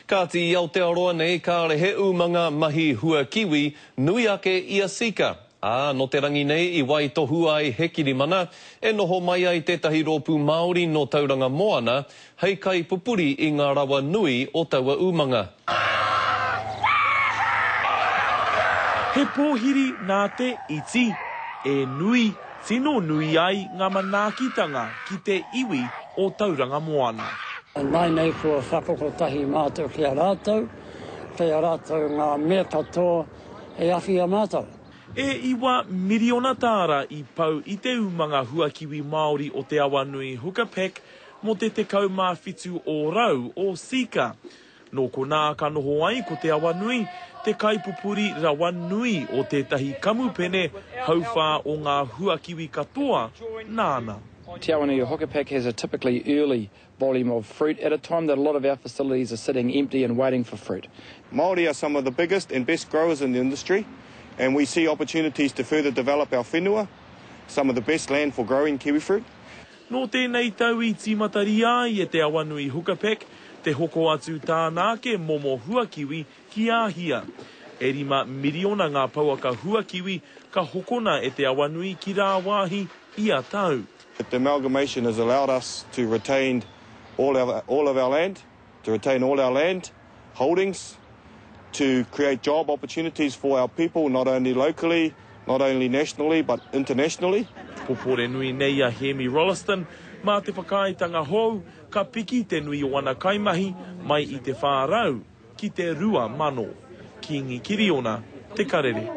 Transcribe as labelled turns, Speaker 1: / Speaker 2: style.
Speaker 1: Ka ti i Aotearoa nei ka re he umanga mahi hua kiwi nui ake ia sika. No te rangi nei i wai tohu ai he kirimana, e noho mai ai tētahi rōpū Māori no tauranga Moana, hei kai pupuri i ngā rawa nui o taua umanga.
Speaker 2: He pōhiri nā te iti, e nui, tino nui ai ngā manaakitanga ki te iwi o tauranga Moana.
Speaker 3: Nai nei kua whapakotahi mātou ki a rātou ngā mea katoa e awhi a mātou.
Speaker 2: E iwa miriona tāra i pau i te umanga huakiwi Māori o te awa nui Hukapek mo te tekau mā whitu o rau o Sika. Nō ko nā ka noho ai ko te awa nui, te kaipupuri rawa nui o tētahi kamupene hauwhā o ngā huakiwi katoa, nāna.
Speaker 4: Te awa nui o Hukapek has a typically early volume of fruit at a time that a lot of our facilities are sitting empty and waiting for fruit.
Speaker 5: Māori are some of the biggest and best growers in the industry, and we see opportunities to further develop our whenua, some of the best land for growing kiwi fruit.
Speaker 2: Nō tēnei tau i tīmatari ai e te awa nui Hukapek, te hoko atu tāna ke momo huakiwi ki āhia. E rima miriona ngā pauaka huakiwi ka hokona e te awa nui ki rā wāhi i a tau.
Speaker 5: The amalgamation has allowed us to retain all of our land, to retain all our land holdings, to create job opportunities for our people, not only locally, not only nationally, but internationally.
Speaker 2: Popore nui nei a Hemi Rolliston, mā te whakaitanga hou, ka piki te nui o ana kaimahi mai i te whārau ki te rua mano. Ki ngi kiriona, te karere.